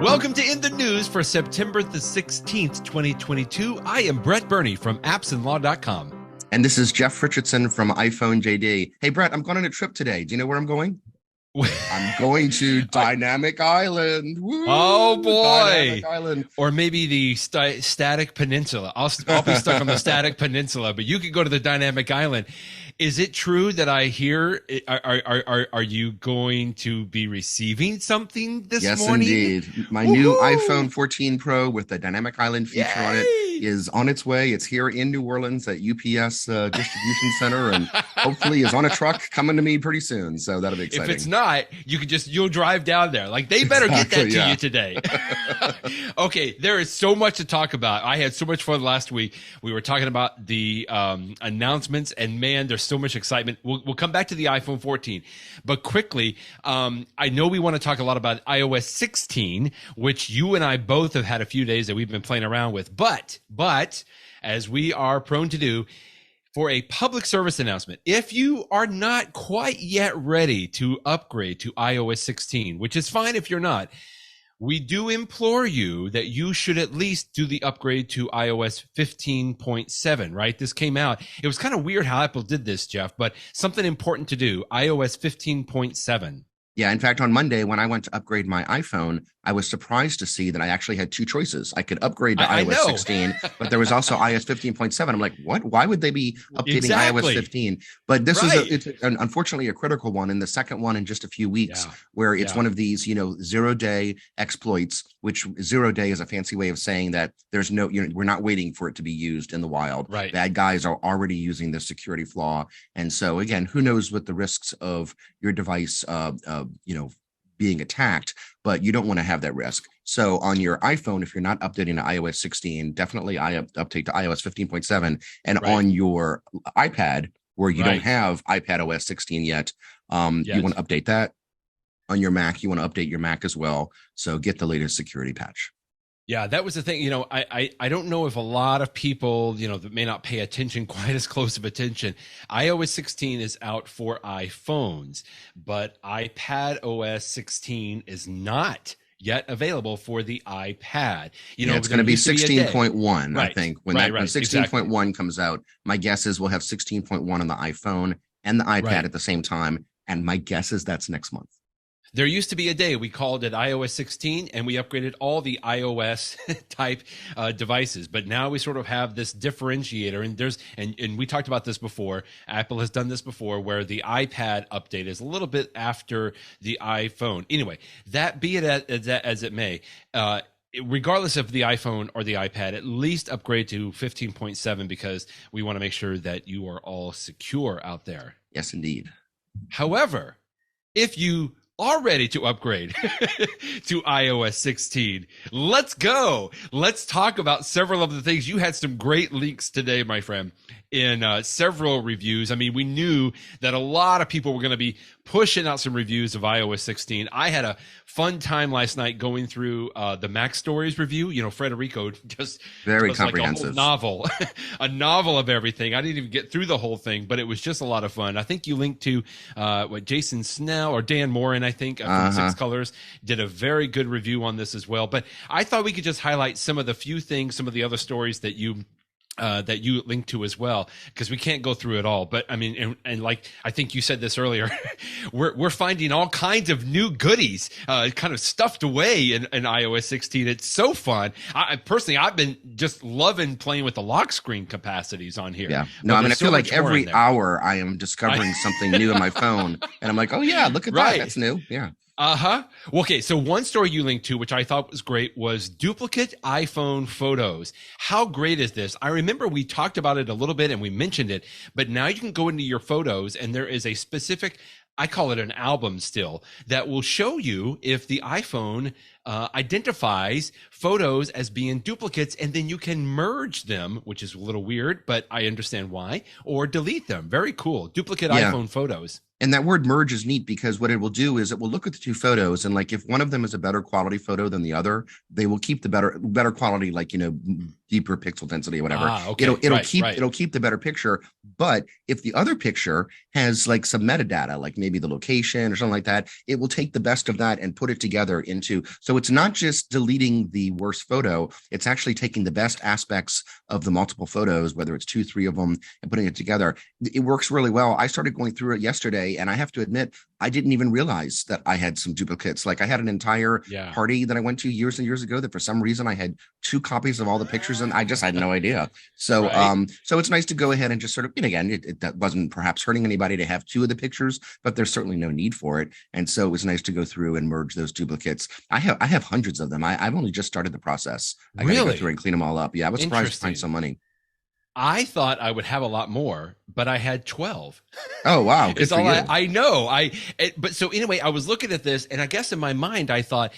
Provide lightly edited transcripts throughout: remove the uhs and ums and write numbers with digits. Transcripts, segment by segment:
Welcome to In the News for September the 16th, 2022. I am Brett Burney from appsandlaw.com. And this is Jeff Richardson from iPhone JD. Hey, Brett, I'm going on a trip today. Do you know where I'm going? I'm going to Dynamic Island. Woo! Oh, boy. Dynamic Island. Or maybe the static peninsula. I'll be stuck on the static peninsula, but you could go to the Dynamic Island. Is it true that I hear, are you going to be receiving something this morning? Yes, indeed. My new iPhone 14 Pro with the Dynamic Island feature on it is on its way. It's here in New Orleans at UPS distribution center, and hopefully is on a truck coming to me pretty soon. So that'll be exciting. If it's not, you'll drive down there. Like, they better get that to you today. Okay, there is so much to talk about. I had so much fun last week. We were talking about the announcements, and man, there's so much excitement. We'll come back to the iPhone 14, but quickly, I know we want to talk a lot about iOS 16, which you and I both have had a few days that we've been playing around with. But as we are prone to do, for a public service announcement, if you are not quite yet ready to upgrade to iOS 16, which is fine if you're not, we do implore you that you should at least do the upgrade to iOS 15.7, right? This came out. It was kind of weird how Apple did this, Jeff, but something important to do, iOS 15.7. Yeah, in fact, on Monday, when I went to upgrade my iPhone, I was surprised to see that I actually had two choices. I could upgrade to iOS 16, but there was also iOS 15.7. I'm like, what? Why would they be updating iOS 15? But this is unfortunately a critical one. And the second one in just a few weeks, where it's one of these, 0-day exploits, which 0-day is a fancy way of saying that there's no, we're not waiting for it to be used in the wild. Right. Bad guys are already using this security flaw. And so again, who knows what the risks of your device, being attacked, but you don't want to have that risk. So on your iPhone, if you're not updating to iOS 16, definitely update to iOS 15.7. And on your iPad, where you don't have iPad OS 16 yet, you want to update that. On your Mac, you want to update your Mac as well. So get the latest security patch. Yeah, that was the thing. I don't know if a lot of people, that may not pay attention, quite as close of attention. iOS 16 is out for iPhones, but iPad OS 16 is not yet available for the iPad. It's going to be 16.1, I think. When 16.1 comes out, my guess is we'll have 16.1 on the iPhone and the iPad at the same time. And my guess is that's next month. There used to be a day we called it iOS 16, and we upgraded all the iOS type devices. But now we sort of have this differentiator, and we talked about this before. Apple has done this before, where the iPad update is a little bit after the iPhone. Anyway, that be it as it may. Regardless of the iPhone or the iPad, at least upgrade to 15.7, because we want to make sure that you are all secure out there. Yes, indeed. However, if you are ready to upgrade to iOS 16, let's go. Let's talk about several of the things. You had some great leaks today, my friend, in several reviews. I mean, we knew that a lot of people were going to be pushing out some reviews of iOS 16. I had a fun time last night going through the MacStories review. Federico just very was comprehensive, like a novel of everything. I didn't even get through the whole thing, but it was just a lot of fun. I think you linked to Jason Snell or Dan Morin, I think, from Six Colors, did a very good review on this as well. But I thought we could just highlight some of the few things, some of the other stories that you linked to as well, because we can't go through it all. But I mean, and like I think you said this earlier, we're finding all kinds of new goodies kind of stuffed away in iOS 16. It's so fun. I personally, I've been just loving playing with the lock screen capacities on here. Yeah, no, I feel like every hour I am discovering something new in my phone, and I'm like, oh yeah, look at that, that's new. Yeah. Okay, so one story you linked to, which I thought was great, was duplicate iPhone photos. How great is this? I remember we talked about it a little bit and we mentioned it, but now you can go into your photos and there is a specific, I call it an album still, that will show you if the iPhone identifies photos as being duplicates, and then you can merge them, which is a little weird, but I understand why, or delete them. Very cool. Duplicate iPhone photos. And that word merge is neat because what it will do is it will look at the two photos, and like if one of them is a better quality photo than the other, they will keep the better quality, like, deeper pixel density or whatever. Okay. It'll keep the better picture. But if the other picture has like some metadata, like maybe the location or something like that, it will take the best of that and put it together into. So it's not just deleting the worst photo, it's actually taking the best aspects of the multiple photos, whether it's 2, 3 of them, and putting it together. It works really well. I started going through it yesterday, and I have to admit, I didn't even realize that I had some duplicates. Like I had an entire party that I went to years and years ago that for some reason I had 2 copies of all the pictures, and I just had no idea. So, so it's nice to go ahead and just sort of, and again, that wasn't perhaps hurting anybody to have 2 of the pictures, but there's certainly no need for it. And so it was nice to go through and merge those duplicates. I have hundreds of them. I've only just started the process. I got to go through and clean them all up. Yeah, I was surprised to find so many. I thought I would have a lot more, but I had 12. Oh, wow. Good for you. I know. But so anyway, I was looking at this, and I guess in my mind, I thought,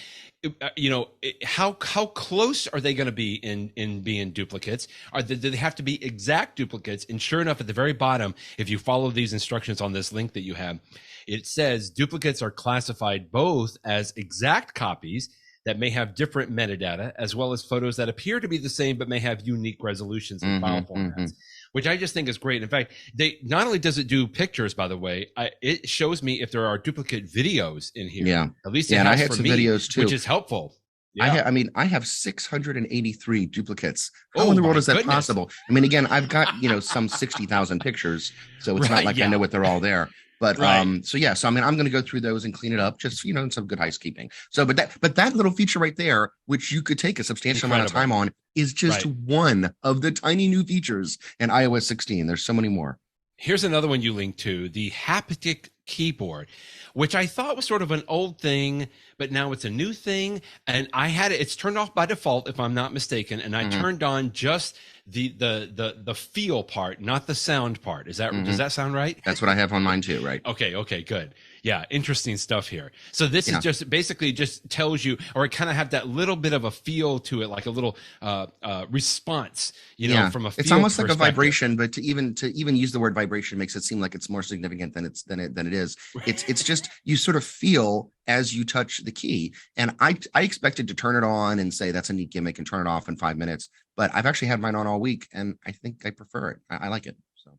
how close are they going to be in being duplicates? Do they have to be exact duplicates? And sure enough, at the very bottom, if you follow these instructions on this link that you have, it says duplicates are classified both as exact copies that may have different metadata, as well as photos that appear to be the same but may have unique resolutions and file formats, which I just think is great. In fact, they not only does it do pictures, by the way, it shows me if there are duplicate videos in here. Yeah, at least and I had some videos too, which is helpful. Yeah. I have 683 duplicates. How in the world is that possible? I mean, again, I've got some 60,000 pictures, so it's not like I know what they're all there. But so I mean, I'm going to go through those and clean it up, just in some good housekeeping. So, but that little feature right there, which you could take a substantial amount of time on, is just one of the tiny new features in iOS 16. There's so many more. Here's another one you linked to, the haptic keyboard, which I thought was sort of an old thing, but now it's a new thing. And I had it's turned off by default, if I'm not mistaken. And I turned on just the feel part, not the sound part. Does that sound right? That's what I have on mine too, right? Okay, good. Yeah, interesting stuff here. So this is just basically just tells you, or it kind of have that little bit of a feel to it, like a little response, from a feel it's almost like a vibration, but to even use the word vibration makes it seem like it's more significant than it is. It's just you sort of feel as you touch the key. And I expected to turn it on and say that's a neat gimmick and turn it off in 5 minutes, but I've actually had mine on all week, and I think I prefer it. I like it. So.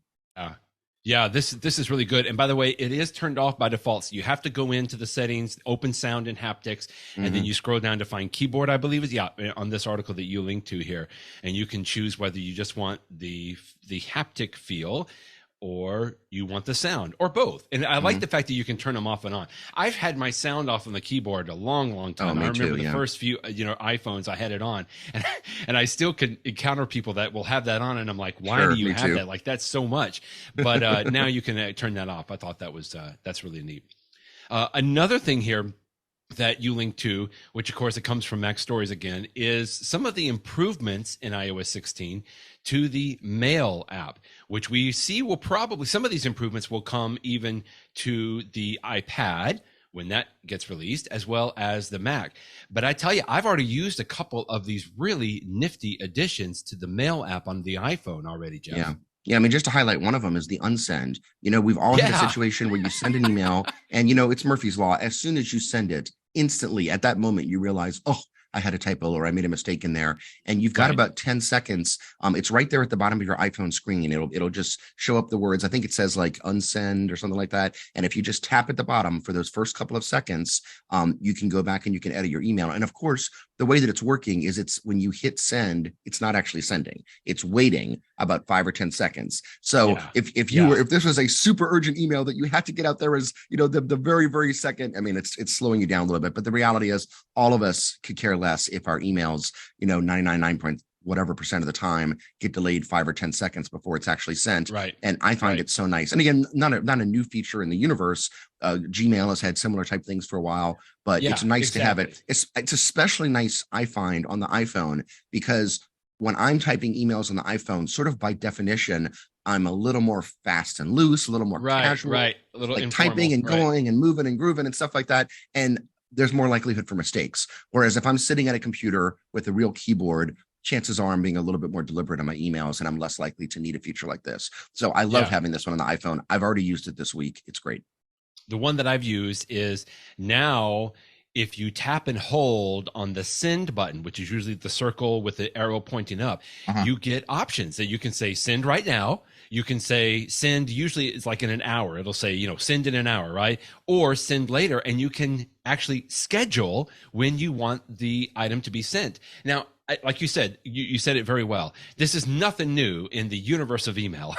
Yeah, this is really good. And by the way, it is turned off by default. So you have to go into the settings, open sound and haptics, and then you scroll down to find keyboard, I believe is on this article that you linked to here. And you can choose whether you just want the haptic feel or you want the sound, or both. And I like the fact that you can turn them off and on. I've had my sound off on the keyboard a long time. I remember the first few, iPhones, I had it on, and I still can encounter people that will have that on, and I'm like, why do you have that? Like, that's so much. But now you can turn that off. I thought that was that's really neat. Another thing here that you link to, which of course it comes from MacStories again, is some of the improvements in iOS 16 to the Mail app, which we see will probably, some of these improvements will come even to the iPad when that gets released, as well as the Mac. But I tell you, I've already used a couple of these really nifty additions to the Mail app on the iPhone already, Jeff. Yeah, I mean, just to highlight one of them is the unsend. We've all had a situation where you send an email and, it's Murphy's Law. As soon as you send it, instantly at that moment, you realize, I had a typo or I made a mistake in there. And you've got about 10 seconds. It's right there at the bottom of your iPhone screen. It'll just show up the words. I think it says like unsend or something like that. And if you just tap at the bottom for those first couple of seconds, you can go back and you can edit your email. And of course, the way that it's working is it's when you hit send, it's not actually sending. It's waiting about 5 or 10 seconds. So if this was a super urgent email that you had to get out there as, the very, very second, I mean, it's slowing you down a little bit, but the reality is all of us could care less if our emails, 99 whatever percent of the time get delayed 5 or 10 seconds before it's actually sent. Right. And I find it so nice. And again, not a new feature in the universe. Gmail has had similar type things for a while, but it's nice to have it. It's especially nice, I find, on the iPhone, because when I'm typing emails on the iPhone, sort of by definition, I'm a little more fast and loose, a little more casual, a little like typing and going and moving and grooving and stuff like that. And there's more likelihood for mistakes. Whereas if I'm sitting at a computer with a real keyboard, chances are I'm being a little bit more deliberate on my emails, and I'm less likely to need a feature like this. So I love having this one on the iPhone. I've already used it this week. It's great. The one that I've used is now if you tap and hold on the send button, which is usually the circle with the arrow pointing up, Uh-huh. you get options that you can say send right now. You can say send, usually it's like in an hour. It'll say, send in an hour, right? Or send later, and you can actually schedule when you want the item to be sent. Now, like you said, you said it very well. This is nothing new in the universe of email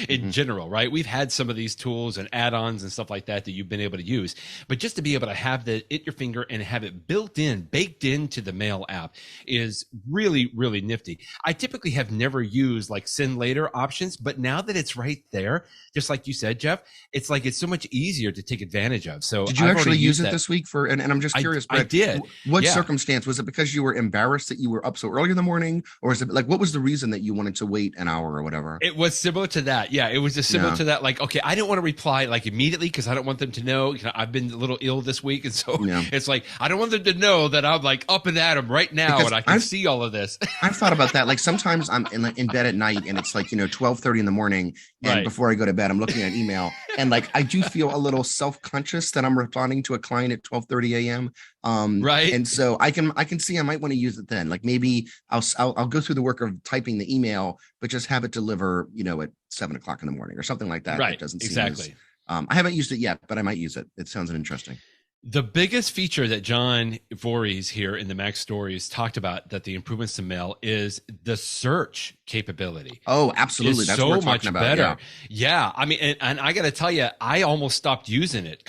in general, right? We've had some of these tools and add-ons and stuff like that you've been able to use, but just to be able to have the at your finger and have it baked into the mail app is really, really nifty. I typically have never used like send later options, but now that it's right there, just like you said, Jeff, it's like it's so much easier to take advantage of. So did you I've actually use it that. this week and I'm just curious, I did. What Yeah. circumstance? Was it because you were embarrassed that you were up so early in the morning, or is it like, what was the reason that you wanted to wait an hour or whatever? It was similar to that. Yeah, it was just similar to that. Like, okay, I didn't want to reply like immediately because I don't want them to know. I've been a little ill this week, and so it's like I don't want them to know that I'm like up and at them right now, because and I can see all of this. I've thought about that. Like sometimes I'm in bed at night, and it's like 12:30 in the morning, and before I go to bed, I'm looking at email, and like I do feel a little self-conscious that I'm responding to a client at 12:30 a.m. And so I can see I might want to use it then. Like maybe I'll go through the work of typing the email, but just have it deliver, at 7:00 in the morning or something like that. Right. It doesn't exactly. seem as, I haven't used it yet, but I might use it. It sounds interesting. The biggest feature that John Voorhees here in the MacStories talked about that the improvements to mail is the search capability. Oh, absolutely. That's so what we're much talking about. better. Yeah. I mean, and I got to tell you, I almost stopped using it.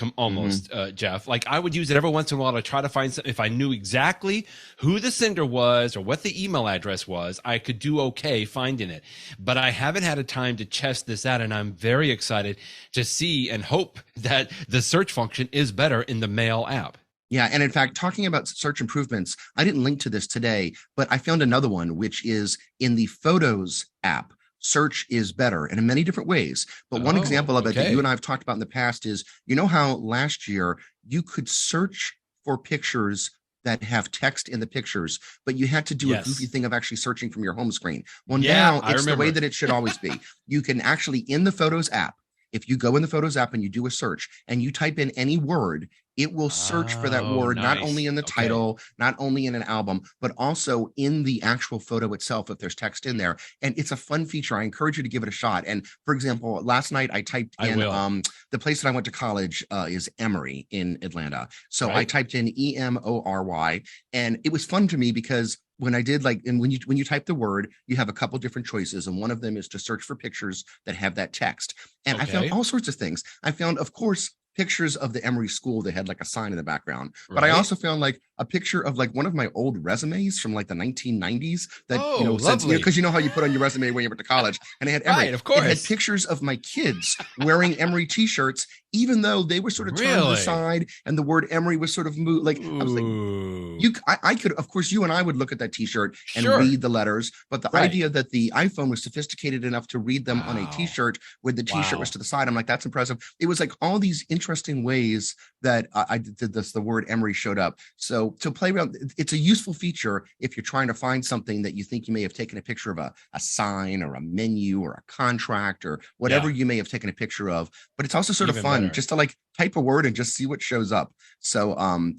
Jeff. Like I would use it every once in a while to try to find something. If I knew exactly who the sender was or what the email address was, I could do okay finding it. But I haven't had a time to test this out, and I'm very excited to see and hope that the search function is better in the mail app. Yeah. And in fact, talking about search improvements, I didn't link to this today, but I found another one, which is in the Photos app. Search is better and in many different ways. But one example of it that you and I have talked about in the past is, how last year you could search for pictures that have text in the pictures, but you had to do a goofy thing of actually searching from your home screen. Well, now it's the way that it should always be. You can actually, in the Photos app, if you go in the Photos app and you do a search and you type in any word, it will search for that word, not only in the title, not only in an album, but also in the actual photo itself if there's text in there. And it's a fun feature. I encourage you to give it a shot. And for example, last night I typed in the place that I went to college is Emory in Atlanta. So I typed in EMORY, and it was fun to me because when I did and when you type the word, you have a couple different choices. And one of them is to search for pictures that have that text. And I found all sorts of things. I found, of course, pictures of the Emory school that had like a sign in the background, but I also found like a picture of like one of my old resumes from like the 1990s that said, because how you put on your resume when you went to college, and it had Emory. Of course, it had pictures of my kids wearing Emory t-shirts, even though they were sort of turned to the side and the word Emory was sort of moved. Like I was like, I could, of course, you and I would look at that t-shirt and read the letters, but the idea that the iPhone was sophisticated enough to read them on a t-shirt where the t-shirt was to the side, I'm like, that's impressive. It was like all these interesting ways that I did this, the word Emory showed up. So to play around, it's a useful feature if you're trying to find something that you think you may have taken a picture of a sign or a menu or a contract or whatever you may have taken a picture of, but it's also sort of fun just to like type a word and just see what shows up. So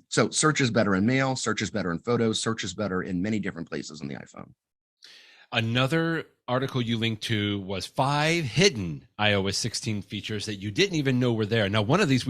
so search is better in mail, search is better in photos, search is better in many different places on the iPhone. Another article you linked to was 5 hidden iOS 16 features that you didn't even know were there. Now, one of these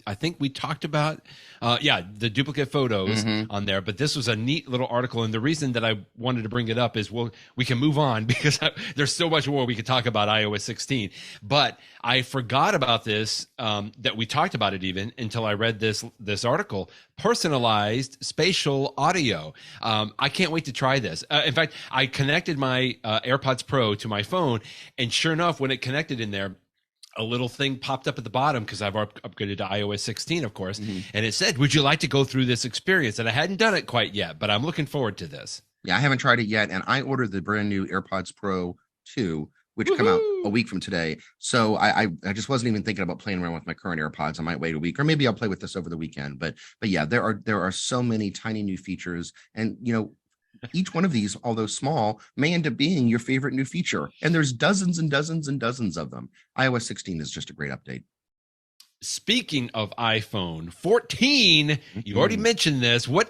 I think we talked about, the duplicate photos on there, but this was a neat little article. And the reason that I wanted to bring it up is, we can move on because there's so much more we could talk about iOS 16. But I forgot about this, that we talked about it even until I read this article, personalized spatial audio. I can't wait to try this. In fact, I connected my AirPods Pro to my phone, and sure enough, when it connected in there, a little thing popped up at the bottom because I've upgraded to iOS 16, of course, and it said, "Would you like to go through this experience?" And I hadn't done it quite yet, but I'm looking forward to this. Yeah, I haven't tried it yet, and I ordered the brand new AirPods Pro 2, which come out a week from today. So I just wasn't even thinking about playing around with my current AirPods. I might wait a week, or maybe I'll play with this over the weekend. But yeah, there are so many tiny new features, and each one of these, although small, may end up being your favorite new feature. And there's dozens and dozens and dozens of them. iOS 16 is just a great update. Speaking of iPhone 14, you already mentioned this. What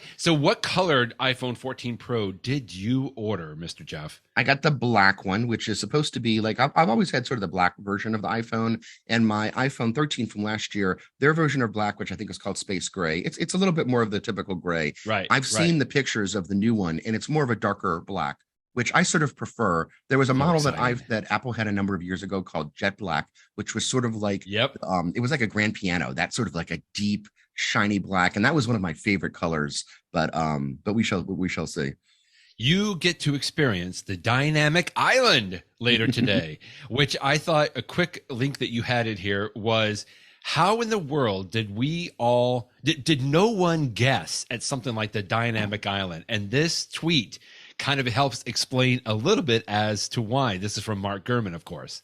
colored iPhone 14 Pro did you order, Mr. Jeff? I got the black one, which is supposed to be like I've always had sort of the black version of the iPhone, and my iPhone 13 from last year, their version of black, which I think is called space gray. It's a little bit more of the typical gray. Right. I've seen the pictures of the new one, and it's more of a darker black, which I sort of prefer. There was a model that Apple had a number of years ago called Jet Black, which was sort of like it was like a grand piano, that sort of like a deep, shiny black, and that was one of my favorite colors. But we shall see. You get to experience the dynamic island later today, which I thought a quick link that you had it here was how in the world did did no one guess at something like the dynamic island? And this tweet kind of helps explain a little bit as to why. This is from Mark Gurman, of course.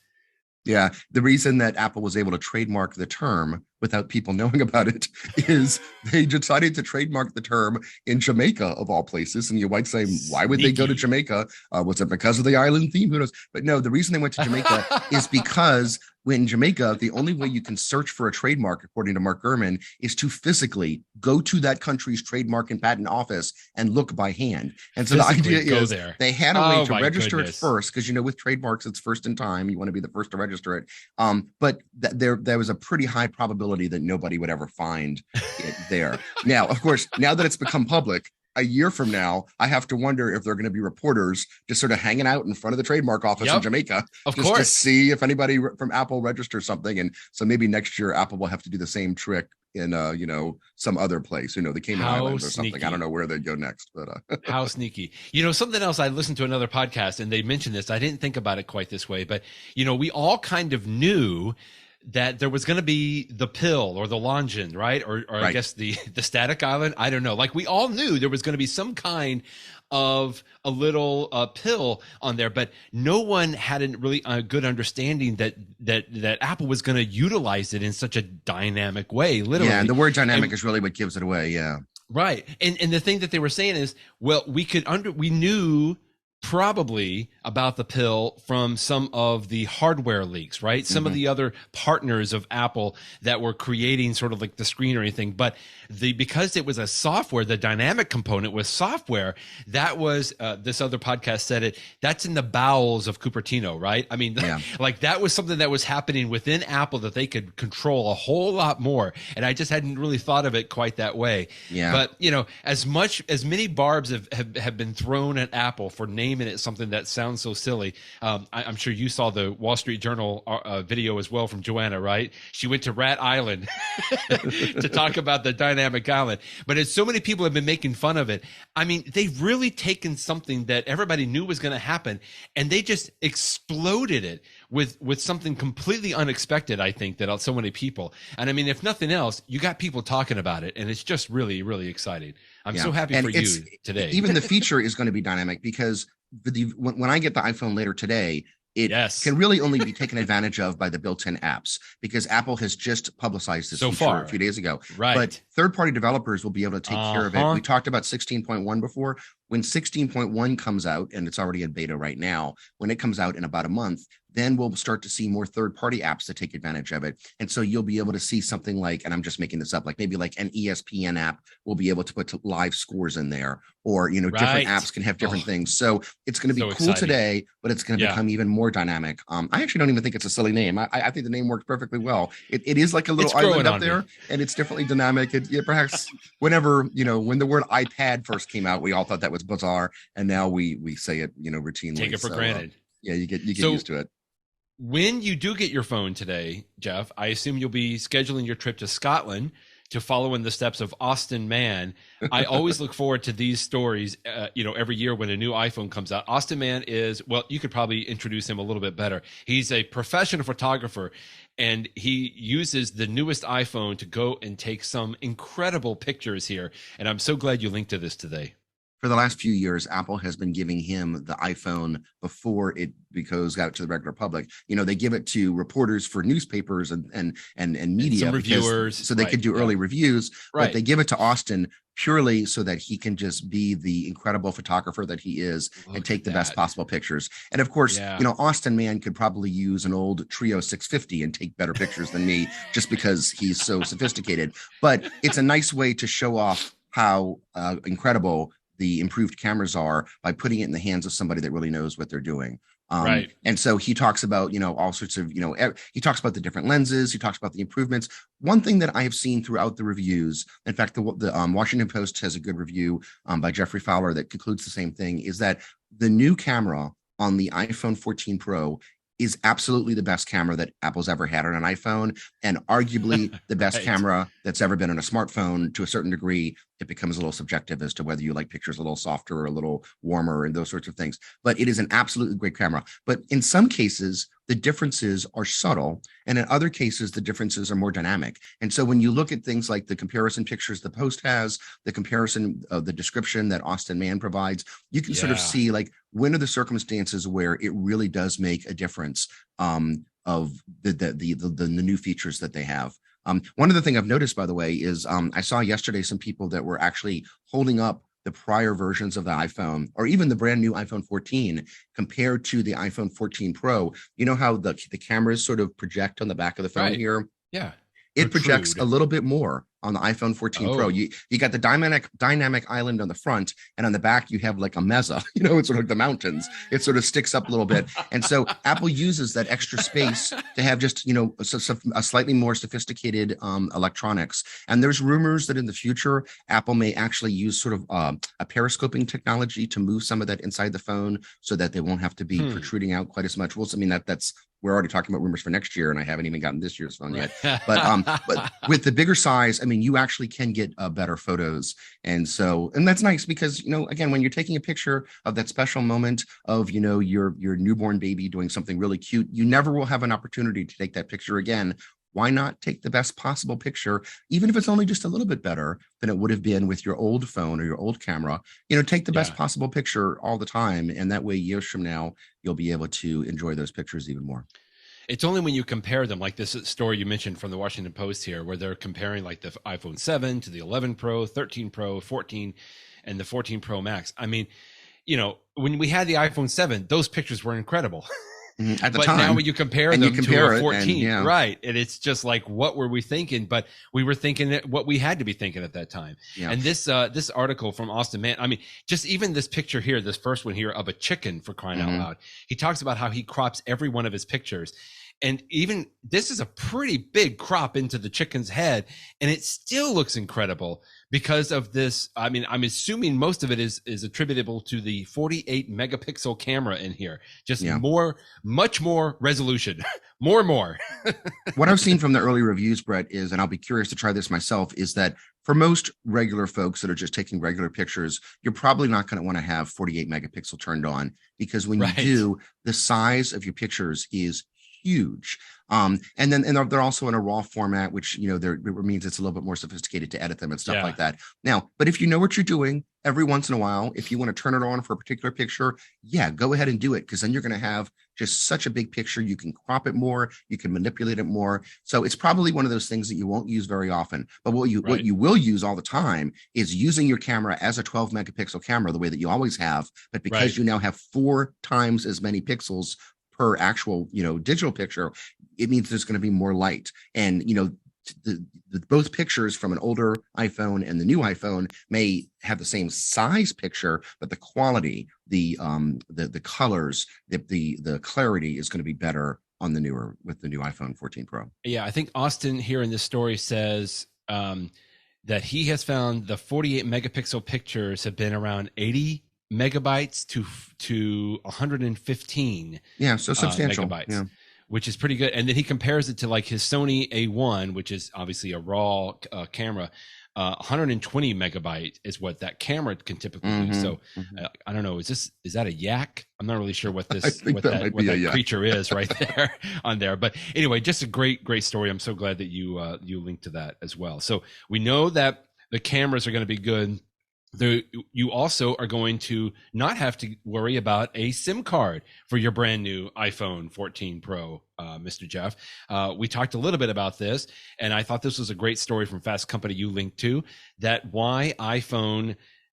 Yeah, the reason that Apple was able to trademark the term without people knowing about it is they decided to trademark the term in Jamaica, of all places. And you might say, why would they go to Jamaica? Was it because of the island theme? Who knows? But no, the reason they went to Jamaica is because in Jamaica, the only way you can search for a trademark, according to Mark Gurman, is to physically go to that country's trademark and patent office and look by hand. And so the idea is they had a way to register it first, because, with trademarks, it's first in time. You want to be the first to register it. But there was a pretty high probability that nobody would ever find it there. Now, of course, now that it's become public, a year from now, I have to wonder if there are going to be reporters just sort of hanging out in front of the trademark office in Jamaica, to see if anybody from Apple registers something. And so maybe next year Apple will have to do the same trick in some other place, the Cayman Islands or something. I don't know where they'd go next, but how sneaky. Something else, I listened to another podcast and they mentioned this. I didn't think about it quite this way, but we all kind of knew that there was going to be the pill or the Longin, right? Or I guess the static island. I don't know. Like, we all knew there was going to be some kind of a little pill on there, but no one had a really good understanding that Apple was going to utilize it in such a dynamic way. Literally, yeah. And the word dynamic is really what gives it away. Yeah, right. And the thing that they were saying is, well, we knew probably about the pill from some of the hardware leaks, right? Some of the other partners of Apple that were creating sort of like the screen or anything, but because it was a software, the dynamic component was software. That was this other podcast said it. That's in the bowels of Cupertino, right? I mean, like that was something that was happening within Apple that they could control a whole lot more. And I just hadn't really thought of it quite that way. Yeah. But as many barbs have been thrown at Apple for naming it something that sounds so silly. I'm sure you saw the Wall Street Journal video as well from Joanna, right? She went to Rat Island to talk about the dynamic island. But as so many people have been making fun of it, I mean, they've really taken something that everybody knew was going to happen, and they just exploded it with something completely unexpected, I think, that so many people. And I mean, if nothing else, you got people talking about it, and it's just really, really exciting. I'm so happy for you today. Even the feature is going to be dynamic, because when I get the iPhone later today, it can really only be taken advantage of by the built-in apps, because Apple has just publicized this feature a few days ago. Right. But third-party developers will be able to take care of it. We talked about 16.1 before. When 16.1 comes out, and it's already in beta right now, when it comes out in about a month, then we'll start to see more third-party apps that take advantage of it. And so you'll be able to see something like, and I'm just making this up, like maybe like an ESPN app will be able to put live scores in there, or, different apps can have different things. So it's going to be cool exciting today, but it's going to become even more dynamic. I actually don't even think it's a silly name. I think the name works perfectly well. It is like a little island up there, and it's definitely dynamic. Perhaps whenever, when the word iPad first came out, we all thought that was bizarre, and now we say it, routinely. Take it for granted. You get used to it. When you do get your phone today, Jeff, I assume you'll be scheduling your trip to Scotland to follow in the steps of Austin Mann. I always look forward to these stories, every year when a new iPhone comes out. Austin Mann is, well, you could probably introduce him a little bit better. He's a professional photographer, and he uses the newest iPhone to go and take some incredible pictures here. And I'm so glad you linked to this today. for the last few years, Apple has been giving him the iPhone before it goes out to the regular public. You know, they give it to reporters for newspapers and media, some reviewers, so they could do early reviews. Right. But they give it to Austin purely so that he can just be the incredible photographer that he is and take the best possible pictures. And of course, you know, Austin Mann could probably use an old Trio 650 and take better pictures than me just because he's so sophisticated. But it's a nice way to show off how incredible the improved cameras are by putting it in the hands of somebody that really knows what they're doing. Right. And so he talks about, you know, all sorts of, you know, he talks about the different lenses. He talks about the improvements. One thing that I have seen throughout the reviews, in fact, the Washington Post has a good review by Jeffrey Fowler that concludes the same thing, is that the new camera on the iPhone 14 Pro is absolutely the best camera that Apple's ever had on an iPhone, and arguably the best camera that's ever been on a smartphone. To a certain degree, it becomes a little subjective as to whether you like pictures a little softer or a little warmer and those sorts of things. But it is an absolutely great camera. But in some cases, the differences are subtle, and in other cases, the differences are more dynamic. And so when you look at things like the comparison pictures the Post has, the comparison of the description that Austin Mann provides, you can sort of see like when are the circumstances where it really does make a difference of the new features that they have. One other thing I've noticed, by the way, is I saw yesterday some people that were actually holding up the prior versions of the iPhone, or even the brand new iPhone 14 compared to the iPhone 14 Pro. You know how the cameras sort of project on the back of the phone here? Yeah. It projects a little bit more on the iPhone 14 Pro. You got the dynamic island on the front, and on the back you have like a mesa, you know, it's sort of like the mountains. It sort of sticks up a little bit. And so Apple uses that extra space to have just, you know, a slightly more sophisticated electronics. And there's rumors that in the future, Apple may actually use sort of a periscoping technology to move some of that inside the phone so that they won't have to be protruding out quite as much. Well, I mean, that's we're already talking about rumors for next year, and I haven't even gotten this year's phone yet. But with the bigger size, I mean, you actually can get better photos. And that's nice because, you know, again, when you're taking a picture of that special moment of, you know, your newborn baby doing something really cute, you never will have an opportunity to take that picture again. Why not take the best possible picture, even if it's only just a little bit better than it would have been with your old phone or your old camera? You know, take the best possible picture all the time. And that way, years from now, you'll be able to enjoy those pictures even more. It's only when you compare them, like this story you mentioned from the Washington Post here, where they're comparing like the iPhone 7 to the 11 Pro, 13 Pro, 14, and the 14 Pro Max. I mean, you know, when we had the iPhone 7, those pictures were incredible. At the time, now when you compare them to a 14, right, and it's just like, what were we thinking? But we were thinking what we had to be thinking at that time. And this article from Austin Mann, I mean, just even this picture here, this first one here of a chicken, for crying out loud, he talks about how he crops every one of his pictures. And even this is a pretty big crop into the chicken's head, and it still looks incredible because of this. I mean, I'm assuming most of it is attributable to the 48 megapixel camera in here. Just much more resolution, more and more. What I've seen from the early reviews, Brett, is, and I'll be curious to try this myself, is that for most regular folks that are just taking regular pictures, you're probably not going to want to have 48 megapixel turned on, because when you do, the size of your pictures is huge. And they're also in a raw format, which, you know, it means it's a little bit more sophisticated to edit them and stuff like that. Now, but if you know what you're doing, every once in a while, if you want to turn it on for a particular picture, go ahead and do it, because then you're going to have just such a big picture. You can crop it more, you can manipulate it more. So it's probably one of those things that you won't use very often. But what you will use all the time is using your camera as a 12 megapixel camera, the way that you always have. But because you now have 4 times as many pixels per actual, you know, digital picture, it means there's going to be more light. And, you know, both pictures from an older iPhone and the new iPhone may have the same size picture, but the quality, the colors, the clarity is going to be better on the newer, with the new iPhone 14 Pro. Yeah, I think Austin here in this story says that he has found the 48 megapixel pictures have been around 80 megabytes to 115. Yeah, so substantial. Megabytes, which is pretty good. And then he compares it to like his Sony A1, which is obviously a raw camera. 120 megabyte is what that camera can typically do. So I don't know, is that a yak? I'm not really sure what this what that creature is right there on there. But anyway, just a great story. I'm so glad that you linked to that as well. So we know that the cameras are going to be good. You also are going to not have to worry about a SIM card for your brand new iPhone 14 Pro, Mr. Jeff. We talked a little bit about this, and I thought this was a great story from Fast Company you linked to, that why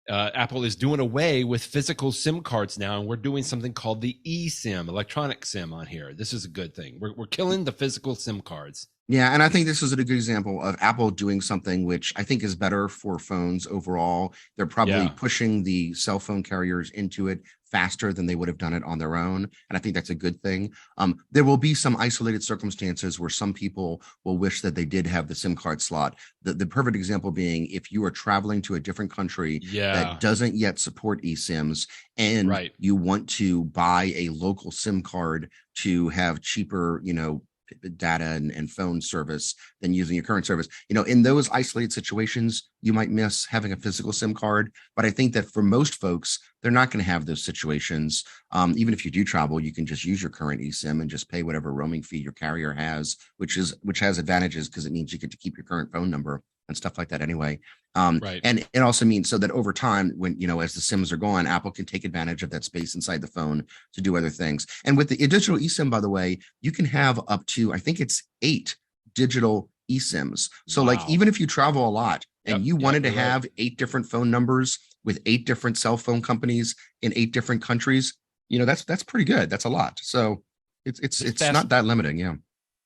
Apple is doing away with physical SIM cards now, and we're doing something called the eSIM, electronic SIM, on here. This is a good thing. We're killing the physical SIM cards. Yeah, and I think this is a good example of Apple doing something which I think is better for phones overall. They're probably pushing the cell phone carriers into it faster than they would have done it on their own, and I think that's a good thing. There will be some isolated circumstances where some people will wish that they did have the SIM card slot. The perfect example being if you are traveling to a different country that doesn't yet support eSIMs, and you want to buy a local SIM card to have cheaper, data and phone service than using your current service. In those isolated situations, you might miss having a physical SIM card. But I think that for most folks, they're not going to have those situations. Even if you do travel, you can just use your current eSIM and just pay whatever roaming fee your carrier has, which has advantages because it means you get to keep your current phone number and stuff like that anyway. And it also means so that over time, when, as the SIMs are gone, Apple can take advantage of that space inside the phone to do other things. And with the digital eSIM, by the way, you can have up to, I think it's 8 digital eSIMs. So like, even if you travel a lot and you wanted to have 8 different phone numbers with 8 different cell phone companies in 8 different countries, that's pretty good. That's a lot. So it's not that limiting. Yeah.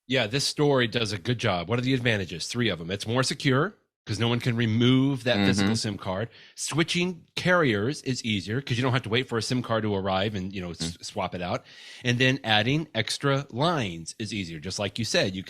Yeah, this story does a good job. What are the advantages? 3 of them. It's more secure because no one can remove that physical SIM card. Switching carriers is easier because you don't have to wait for a SIM card to arrive and swap it out. And then adding extra lines is easier. Just like you said, you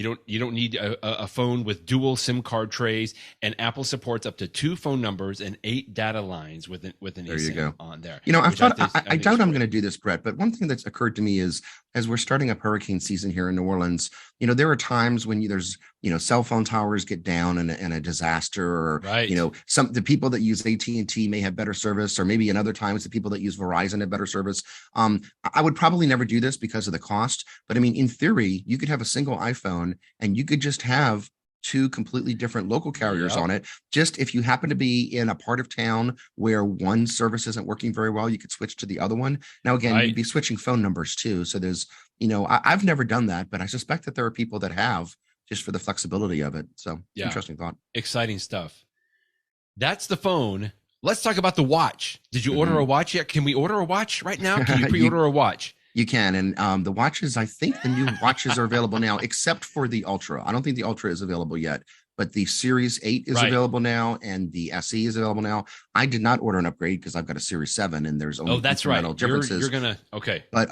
don't need a phone with dual SIM card trays. And Apple supports up to 2 phone numbers and 8 data lines with an eSIM on there. I doubt I'm going to do this, Brett. But one thing that's occurred to me is, as we're starting up hurricane season here in New Orleans, there are times when there's cell phone towers get down in a disaster, or the people that use AT&T may have better service, or maybe in other times the people that use Verizon have better service. I would probably never do this because of the cost, but I mean, in theory, you could have a single iPhone and you could just have 2 completely different local carriers on it. Just if you happen to be in a part of town where one service isn't working very well, you could switch to the other one. Now, again, you'd be switching phone numbers too. So there's, I've never done that, but I suspect that there are people that have, just for the flexibility of it. So interesting thought. Exciting stuff. That's the phone. Let's talk about the watch. Did you order a watch yet? Can we order a watch right now? Can you pre-order a watch? You can. And the watches, I think the new watches are available now, except for the Ultra. I don't think the Ultra is available yet, but the Series 8 is available now, and the SE is available now. I did not order an upgrade because I've got a Series 7 and there's only incremental differences. You're gonna, okay. But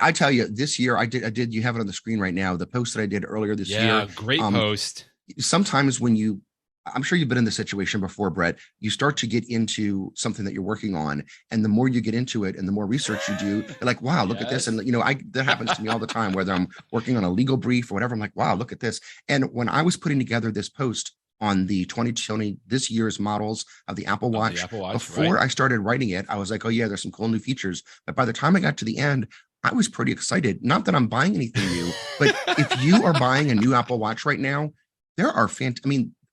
I tell you, this year I did, you have it on the screen right now, the post that I did earlier this year. Yeah, great post. Sometimes when I'm sure you've been in this situation before, Brett, you start to get into something that you're working on, and the more you get into it and the more research you do, you're like, wow, look at this. And that happens to me all the time, whether I'm working on a legal brief or whatever. I'm like, wow, look at this. And when I was putting together this post on the 2020, this year's models of the Apple Watch, before I started writing it, I was like, oh yeah, there's some cool new features. But by the time I got to the end, I was pretty excited. Not that I'm buying anything new, but if you are buying a new Apple Watch right now, there are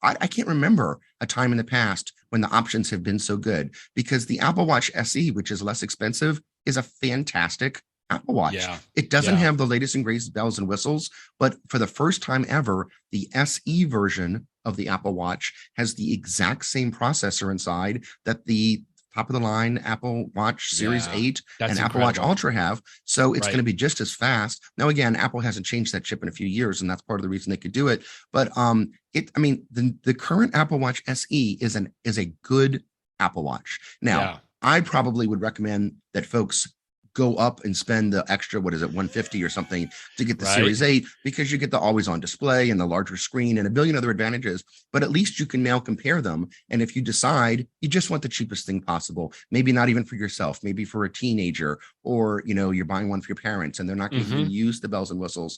I can't remember a time in the past when the options have been so good, because the Apple Watch SE, which is less expensive, is a fantastic Apple Watch. It doesn't have the latest and greatest bells and whistles, but for the first time ever, the SE version of the Apple Watch has the exact same processor inside that the top of the line Apple Watch Series 8 and Apple Watch Ultra have. So it's going to be just as fast. Now, again, Apple hasn't changed that chip in a few years, and that's part of the reason they could do it. But the current Apple Watch SE is a good Apple Watch. Now, I probably would recommend that folks go up and spend the extra, $150 or something to get the Series 8, because you get the always on display and the larger screen and a billion other advantages, but at least you can now compare them. And if you decide you just want the cheapest thing possible, maybe not even for yourself, maybe for a teenager, or, you're buying one for your parents and they're not going to use the bells and whistles.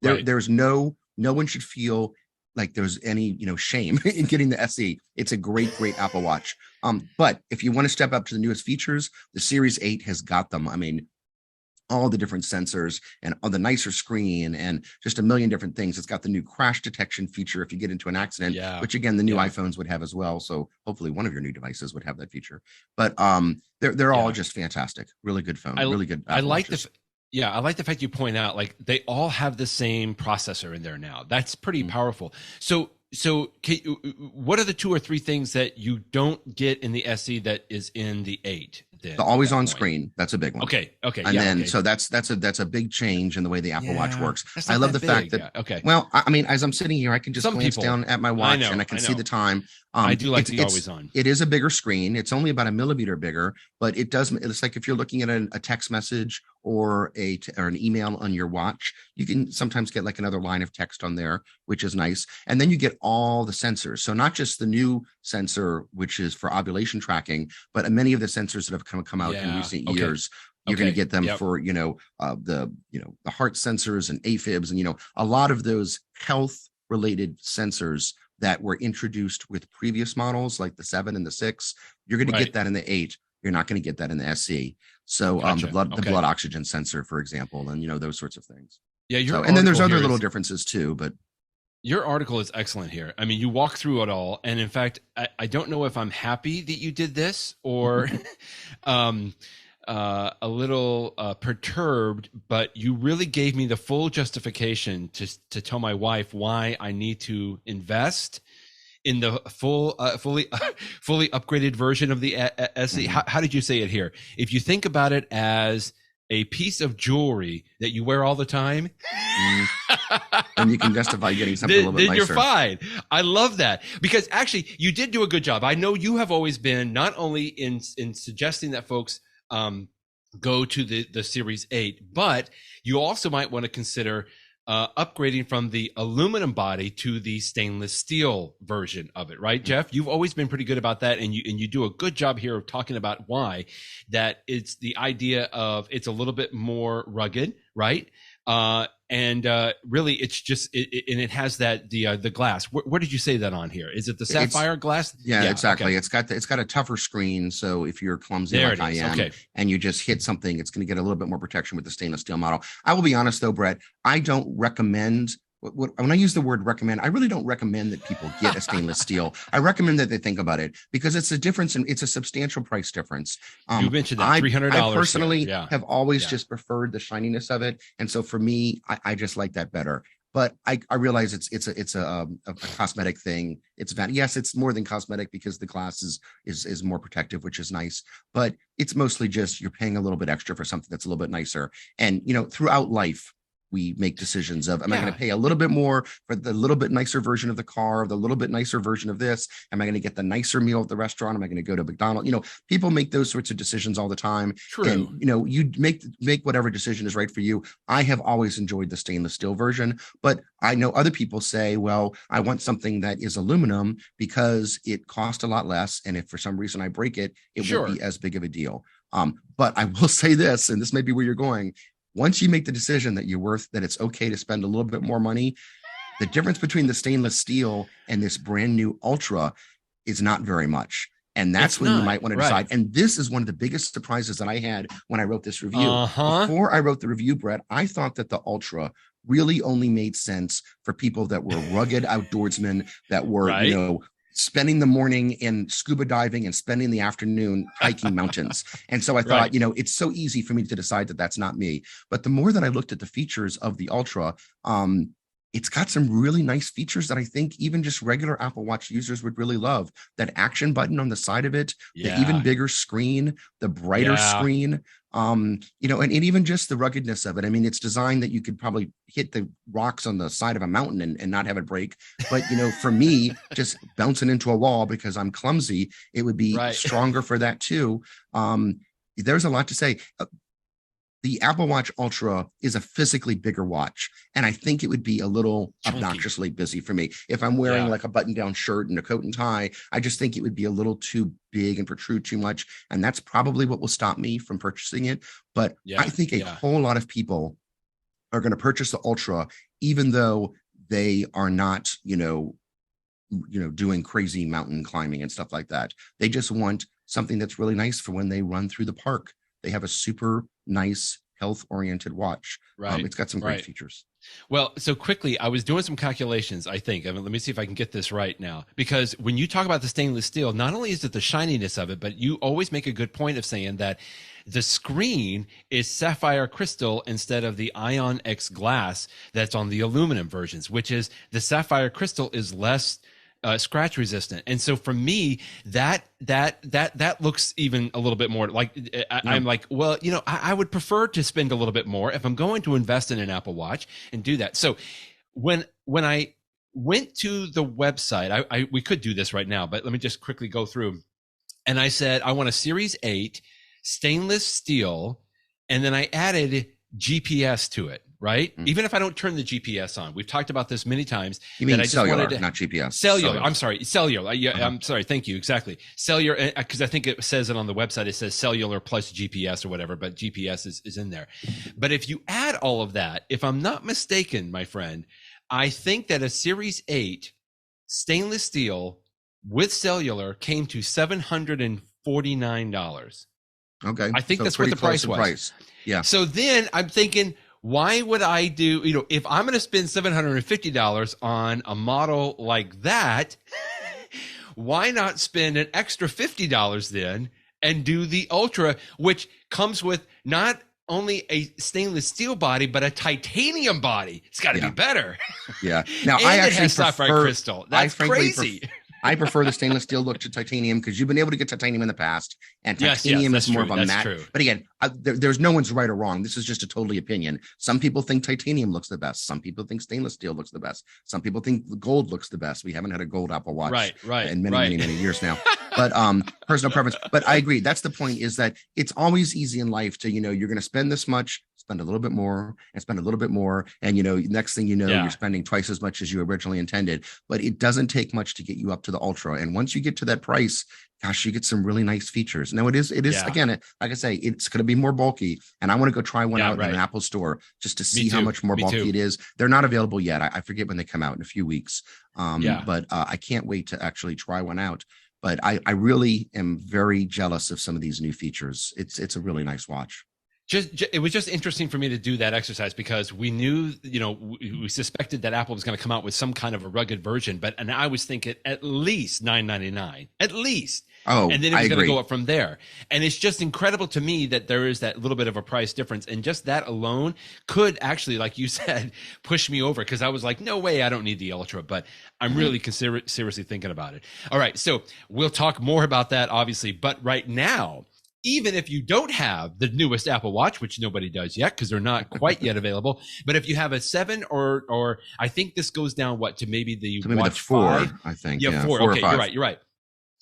There's no one should feel like there's any, shame in getting the SE. It's a great Apple Watch. But if you want to step up to the newest features, the Series 8 has got them. I mean, all the different sensors and on the nicer screen and just a million different things. It's got the new crash detection feature if you get into an accident, which again, the new iPhones would have as well. So hopefully one of your new devices would have that feature. But they're all just fantastic. Really good phone, really good Apple Watches. I like the fact you point out, like, they all have the same processor in there now. That's pretty powerful. So what are the 2 or 3 things that you don't get in the SE that is in the 8? The always on screen. That's a big one. Okay. And then so that's a big change in the way the Apple Watch works. I love the fact that well, I mean, as I'm sitting here, I can just glance down at my watch and I can see the time. I do like the always on. It is a bigger screen. It's only about 1 millimeter bigger, but it's like if you're looking at a text message or an email on your watch, you can sometimes get like another line of text on there, which is nice. And then you get all the sensors. So not just the new sensor, which is for ovulation tracking, but many of the sensors that have come out in recent years. You're going to get them for, the heart sensors and AFibs and, a lot of those health related sensors that were introduced with previous models like the 7 and the 6. You're going to get that in the 8. You're not going to get that in the SE. So the blood oxygen sensor, for example, and, those sorts of things. Yeah. And then there's other little differences too, but. Your article is excellent here. I mean, you walk through it all. And in fact, I don't know if I'm happy that you did this or a little perturbed, but you really gave me the full justification to tell my wife why I need to invest in the fully upgraded version of the SE. How did you say it here? If you think about it as a piece of jewelry that you wear all the time, and you can justify getting something a little bit nicer. Then you're fine. I love that, because actually you did do a good job. I know you have always been not only in suggesting that folks go to the Series 8, but you also might want to consider upgrading from the aluminum body to the stainless steel version of it, right, Jeff? You've always been pretty good about that, and you do a good job here of talking about why that it's the idea of it's a little bit more rugged, right? And really, it's just and it has that the glass. Where did you say that on here? Is it the sapphire glass? Yeah, exactly. Okay. It's got a tougher screen, so if you're clumsy like I am, and you just hit something, it's going to get a little bit more protection with the stainless steel model. I will be honest though, Brett, I don't recommend. When I use the word recommend, I really don't recommend that people get a stainless steel. I recommend that they think about it, because it's a difference, and it's a substantial price difference. You mentioned that $300. I personally have always just preferred the shininess of it, and so for me, I just like that better. But I realize it's a cosmetic thing. Yes, it's more than cosmetic, because the glass is more protective, which is nice. But it's mostly just you're paying a little bit extra for something that's a little bit nicer. And throughout life, we make decisions of, am I going to pay a little bit more for the little bit nicer version of the car, the little bit nicer version of this? Am I going to get the nicer meal at the restaurant? Am I going to go to McDonald's? People make those sorts of decisions all the time. True. And, you make whatever decision is right for you. I have always enjoyed the stainless steel version, but I know other people say, well, I want something that is aluminum because it costs a lot less. And if for some reason I break it, it won't be as big of a deal. But I will say this, and this may be where you're going. Once you make the decision that it's okay to spend a little bit more money, the difference between the stainless steel and this brand new Ultra is not very much. And that's when you might want to decide. And this is one of the biggest surprises that I had when I wrote this review. Before I wrote the review, Brett, I thought that the Ultra really only made sense for people that were rugged outdoorsmen, that were, spending the morning in scuba diving and spending the afternoon hiking mountains. And so I thought, it's so easy for me to decide that that's not me. But the more that I looked at the features of the Ultra, it's got some really nice features that I think even just regular Apple Watch users would really love. That action button on the side of it, the even bigger screen, the brighter screen, and even just the ruggedness of it. I mean, it's designed that you could probably hit the rocks on the side of a mountain and not have it break. But, for me, just bouncing into a wall because I'm clumsy, it would be stronger for that too. There's a lot to say. The Apple Watch Ultra is a physically bigger watch, and I think it would be a little obnoxiously busy for me. If I'm wearing like a button-down shirt and a coat and tie, I just think it would be a little too big and protrude too much, and that's probably what will stop me from purchasing it. But I think a whole lot of people are going to purchase the Ultra, even though they are not, doing crazy mountain climbing and stuff like that. They just want something that's really nice for when they run through the park. They have a super nice, health-oriented watch. Right. It's got some great features. Well, so quickly, I was doing some calculations, I think. I mean, let me see if I can get this right now. Because when you talk about the stainless steel, not only is it the shininess of it, but you always make a good point of saying that the screen is sapphire crystal instead of the Ion X glass that's on the aluminum versions, which is the sapphire crystal is less scratch resistant. And so for me, that looks even a little bit more like I'm like, well, you know, I would prefer to spend a little bit more if I'm going to invest in an Apple Watch and do that. So when I went to the website, we could do this right now, but let me just quickly go through. And I said, I want a Series 8 stainless steel. And then I added GPS to it. Right? Even if I don't turn the GPS on, we've talked about this many times. You mean cellular, not GPS? Cellular. I'm sorry, cellular. Yeah, I'm sorry. Thank you. Exactly. Cellular, because I think it says it on the website. It says cellular plus GPS or whatever, but GPS is in there. But if you add all of that, if I'm not mistaken, my friend, I think that a Series 8 stainless steel with cellular came to $749. Okay. I think that's what the price was. Yeah. So then I'm thinking, why would I do, you know, if I'm going to spend $750 on a model like that, why not spend an extra $50 then and do the Ultra, which comes with not only a stainless steel body, but a titanium body. It's got to be better. Yeah. Now, and I it actually has sapphire crystal. That's crazy. I prefer the stainless steel look to titanium because you've been able to get titanium in the past, and titanium is more of a matte. But again, there's no one's right or wrong. This is just a totally opinion. Some people think titanium looks the best. Some people think stainless steel looks the best. Some people think gold looks the best. We haven't had a gold Apple Watch in many years now. But personal preference. But I agree. That's the point, is that it's always easy in life to, you know, you're going to spend this much, spend a little bit more, and spend a little bit more. And, you know, next thing you know, you're spending twice as much as you originally intended. But it doesn't take much to get you up to the Ultra. And once you get to that price, gosh, you get some really nice features. Now, it is again, like I say, it's going to be more bulky. And I want to go try one out in an Apple store just to see how much more bulky it is. They're not available yet. I forget when they come out, in a few weeks. But I can't wait to actually try one out. But I really am very jealous of some of these new features. It's a really nice watch. It was just interesting for me to do that exercise because we knew, you know, we suspected that Apple was going to come out with some kind of a rugged version, and I was thinking at least $999, at least. Oh, and then it was going to go up from there. And it's just incredible to me that there is that little bit of a price difference. And just that alone could actually, like you said, push me over, because I was like, no way, I don't need the Ultra, but I'm really seriously thinking about it. All right. So we'll talk more about that, obviously. But right now, even if you don't have the newest Apple Watch, which nobody does yet because they're not quite yet available, but if you have a 7 or I think this goes down to maybe the Watch 4, 5, I think. Yeah, 4. 4 Okay, you're right.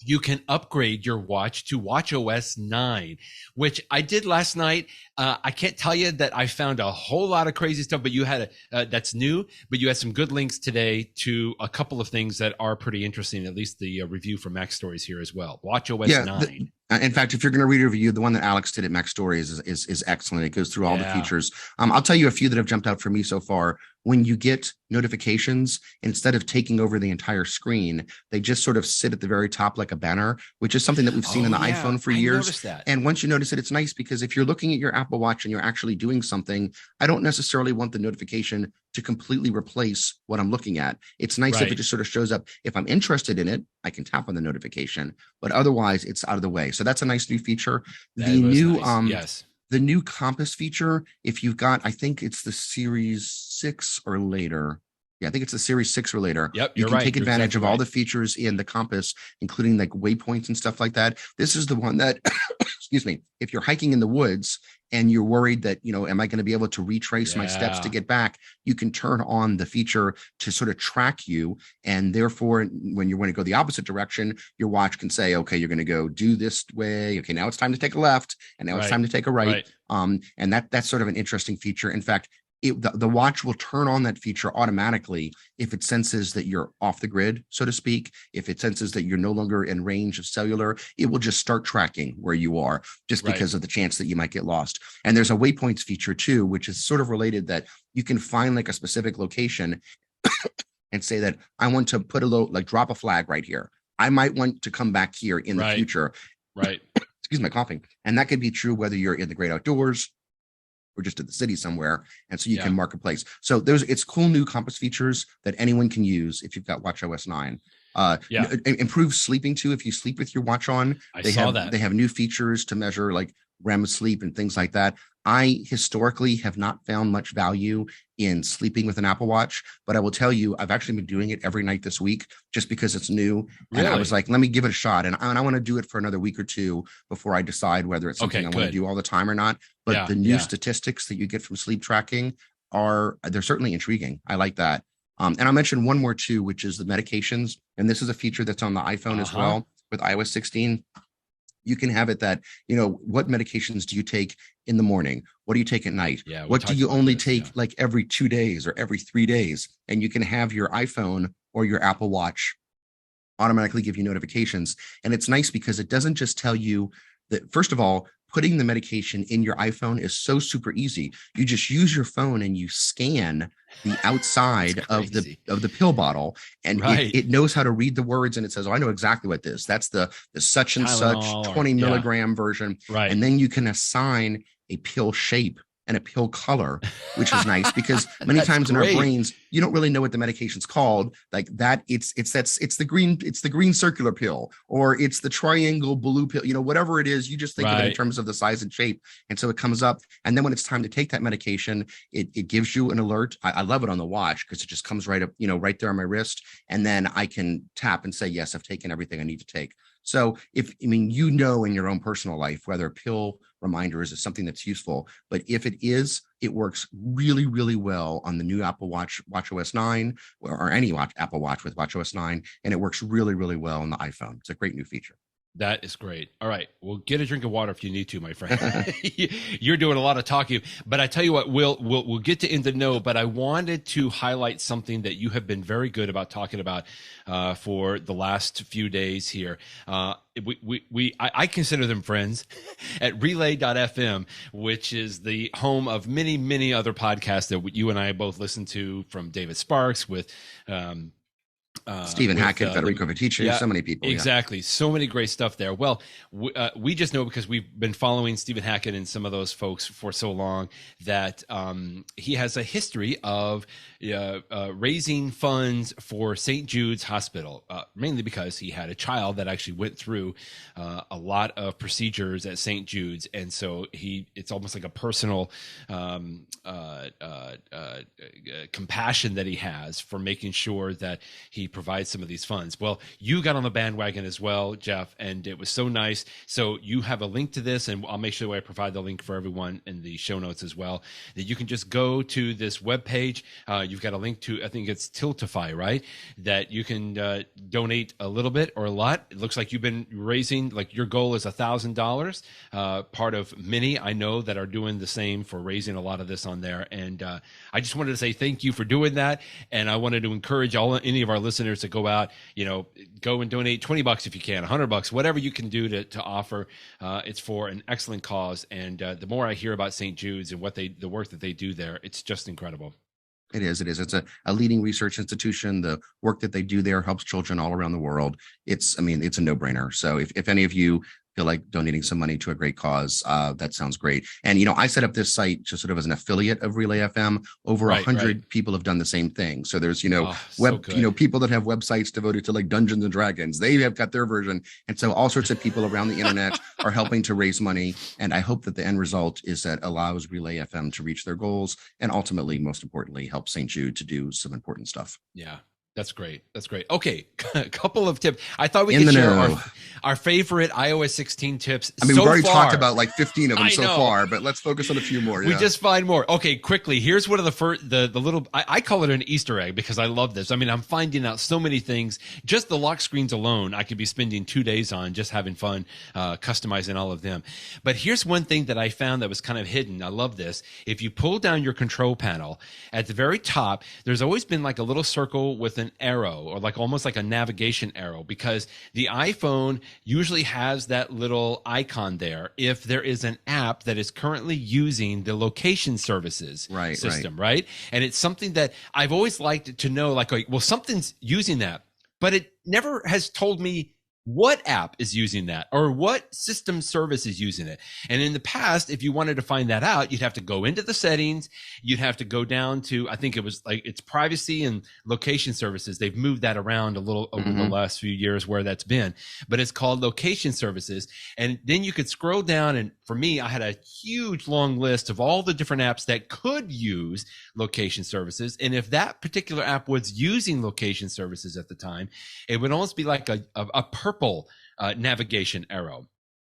You can upgrade your watch to watchOS 9, which I did last night. I can't tell you that I found a whole lot of crazy stuff, but you had that's new, but you had some good links today to a couple of things that are pretty interesting, at least the review from MacStories here as well. watchOS 9. In fact, if you're going to read a review, the one that Alex did at MacStories is excellent. It goes through all the features. I'll tell you a few that have jumped out for me so far. When you get notifications, instead of taking over the entire screen, they just sort of sit at the very top like a banner, which is something that we've seen in the iPhone for years. And once you notice it, it's nice because if you're looking at your Apple Watch and you're actually doing something, I don't necessarily want the notification to completely replace what I'm looking at. It's nice if it just sort of shows up. If I'm interested in it, I can tap on the notification, but otherwise it's out of the way. So that's a nice new feature. The new compass feature, if you've got, I think it's the Series 6 or later. Yeah, I think it's the Series 6 or later. Yep, you can take advantage of all the features in the compass, including like waypoints and stuff like that. This is the one that, excuse me, if you're hiking in the woods and you're worried that, you know, am I going to be able to retrace my steps to get back? You can turn on the feature to sort of track you. And therefore, when you want to go the opposite direction, your watch can say, okay, you're going to go do this way. Okay, now it's time to take a left. And now it's time to take a right. And that's sort of an interesting feature. In fact, the watch will turn on that feature automatically if it senses that you're off the grid, so to speak. If it senses that you're no longer in range of cellular, it will just start tracking where you are, just because of the chance that you might get lost. And there's a waypoints feature too, which is sort of related, that you can find like a specific location and say that I want to put drop a flag right here. I might want to come back here in the future. Excuse my coughing. And that could be true whether you're in the great outdoors, or just at the city somewhere. And so you can marketplace. So it's cool new compass features that anyone can use if you've got watchOS 9. Improve sleeping too. If you sleep with your watch on, they have new features to measure like REM sleep and things like that. I historically have not found much value in sleeping with an Apple Watch, but I will tell you, I've actually been doing it every night this week just because it's new. Really? And I was like, let me give it a shot. And I want to do it for another week or two before I decide whether it's something I want to do all the time or not. But the new statistics that you get from sleep tracking they're certainly intriguing. I like that. And I'll mention one more too, which is the medications. And this is a feature that's on the iPhone as well with iOS 16. You can have it that, what medications do you take in the morning? What do you take at night? What do you only take like every 2 days or every 3 days? And you can have your iPhone or your Apple Watch automatically give you notifications. And it's nice because it doesn't just tell you that, first of all, putting the medication in your iPhone is so super easy. You just use your phone and you scan the outside of the pill bottle, and it knows how to read the words, and it says, I know exactly what this. That's the such and Tylenol such 20 milligram version. Right. And then you can assign a pill shape and a pill color, which is nice because many times in our brains, you don't really know what the medication's called. Like that, it's the green circular pill, or it's the triangle blue pill, whatever it is, you just think of it in terms of the size and shape. And so it comes up. And then when it's time to take that medication, it gives you an alert. I love it on the watch because it just comes right up, right there on my wrist. And then I can tap and say, yes, I've taken everything I need to take. So in your own personal life, whether pill reminders is something that's useful, but if it is, it works really, really well on the new Apple Watch, watchOS 9, or any Apple Watch with watchOS 9. And it works really, really well on the iPhone. It's a great new feature. That is great. All right. Well, get a drink of water if you need to, my friend. You're doing a lot of talking, but I tell you what, we'll get to In the Know, but I wanted to highlight something that you have been very good about talking about for the last few days here. I consider them friends at relay.fm, which is the home of many, many other podcasts that you and I both listen to, from David Sparks with, Stephen Hackett, Federico Viticci, so many people. Exactly. So many great stuff there. Well, we just know, because we've been following Stephen Hackett and some of those folks for so long, that he has a history of raising funds for St. Jude's Hospital, mainly because he had a child that actually went through a lot of procedures at St. Jude's. And so it's almost like a personal compassion that he has for making sure that he provides some of these funds. Well, you got on the bandwagon as well, Jeff, and it was so nice. So you have a link to this, and I'll make sure that I provide the link for everyone in the show notes as well, that you can just go to this webpage. You've got a link to, I think it's Tiltify, right? That you can donate a little bit or a lot. It looks like you've been raising, like your goal is $1,000. Part of many I know that are doing the same for raising a lot of this on there. And I just wanted to say thank you for doing that. And I wanted to encourage any of our listeners to go out, go and donate $20 if you can, $100, whatever you can do to offer. It's for an excellent cause. And the more I hear about St. Jude's and the work that they do there, it's just incredible. It is. It's a leading research institution. The work that they do there helps children all around the world. It's a no-brainer. So if any of you feel like donating some money to a great cause, that sounds great. And, I set up this site just sort of as an affiliate of Relay FM. Over 100 people have done the same thing. So there's, people that have websites devoted to like Dungeons and Dragons. They have got their version. And so all sorts of people around the internet are helping to raise money. And I hope that the end result is that allows Relay FM to reach their goals, and ultimately, most importantly, help St. Jude to do some important stuff. Yeah. That's great. Okay, a couple of tips. I thought we could share our favorite iOS 16 tips. We've already talked about like 15 of them so far, but let's focus on a few more. We just find more. Okay, quickly. Here's one of the first, the little, I call it an Easter egg because I love this. I'm finding out so many things. Just the lock screens alone, I could be spending 2 days on, just having fun, customizing all of them. But here's one thing that I found that was kind of hidden. I love this. If you pull down your control panel, at the very top, there's always been like a little circle with an arrow, or like almost like a navigation arrow, because the iPhone usually has that little icon there if there is an app that is currently using the location services system, right? And it's something that I've always liked to know, like, well, something's using that, but it never has told me what app is using that or what system service is using it. And in the past, if you wanted to find that out, you'd have to go into the settings. You'd have to go down to, I think it was like it's privacy and location services. They've moved that around a little over the last few years where that's been, but it's called location services. And then you could scroll down. And for me, I had a huge long list of all the different apps that could use location services. And if that particular app was using location services at the time, it would almost be like a purple navigation arrow.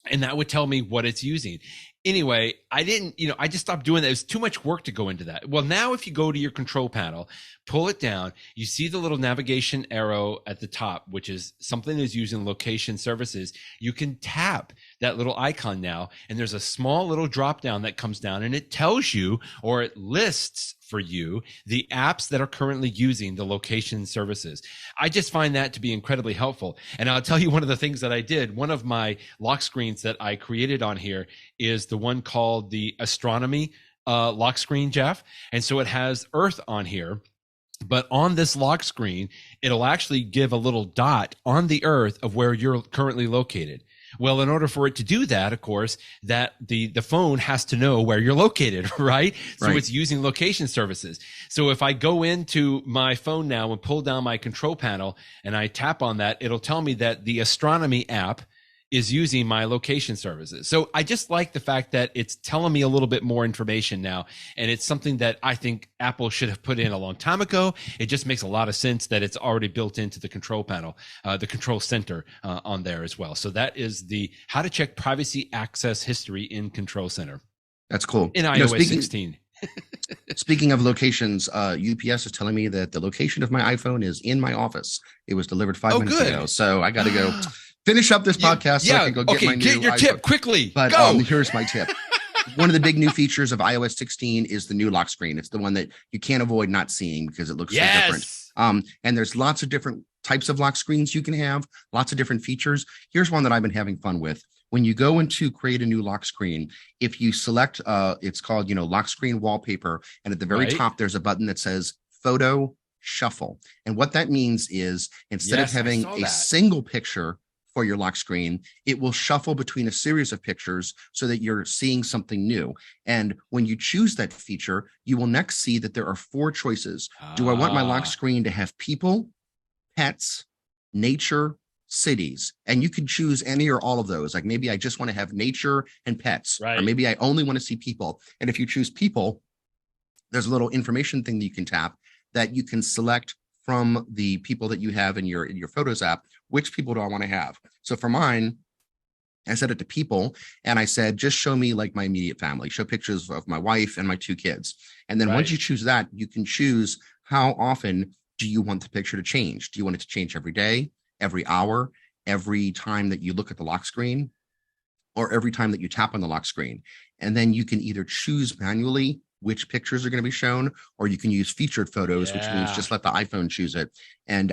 And that would tell me what it's using. Anyway, I just stopped doing that. It was too much work to go into that. Well, now if you go to your control panel, pull it down, you see the little navigation arrow at the top, which is something that's using location services. You can tap that little icon now, and there's a small little drop down that comes down, and it tells you, or it lists for you, the apps that are currently using the location services. I just find that to be incredibly helpful. And I'll tell you one of the things that I did. One of my lock screens that I created on here is the one called the astronomy lock screen, Jeff. And so it has Earth on here. But on this lock screen, it'll actually give a little dot on the Earth of where you're currently located. Well, in order for it to do that, of course, that the phone has to know where you're located, right? So it's using location services. So if I go into my phone now and pull down my control panel and I tap on that, it'll tell me that the astronomy app is using my location services. So I just like the fact that it's telling me a little bit more information now. And it's something that I think Apple should have put in a long time ago. It just makes a lot of sense that it's already built into the control panel, the control center on there as well. So that is the how to check privacy access history in Control Center. That's cool. In iOS 16. Speaking of locations, UPS is telling me that the location of my iPhone is in my office. It was delivered 5 minutes ago. So I got to go finish up this podcast so I can go get my new get your iPhone. Tip quickly. But here's my tip. One of the big new features of iOS 16 is the new lock screen. It's the one that you can't avoid not seeing because it looks so different. And there's lots of different types of lock screens you can have, lots of different features. Here's one that I've been having fun with. When you go into create a new lock screen, if you select, it's called, lock screen wallpaper. And at the very top, there's a button that says photo shuffle. And what that means is instead of having a single picture for your lock screen, it will shuffle between a series of pictures so that you're seeing something new. And when you choose that feature, you will next see that there are 4 choices. Do I want my lock screen to have people, pets, nature, cities? And you can choose any or all of those. Like maybe I just want to have nature and pets, or maybe I only want to see people. And if you choose people, there's a little information thing that you can tap that you can select from the people that you have in your Photos app. Which people do I want to have? So for mine, I set it to people and I said, just show me like my immediate family, show pictures of my wife and my 2 kids. And then once you choose that, you can choose how often do you want the picture to change? Do you want it to change every day, every hour, every time that you look at the lock screen, or every time that you tap on the lock screen? And then you can either choose manually which pictures are going to be shown, or you can use featured photos, which means just let the iPhone choose it. And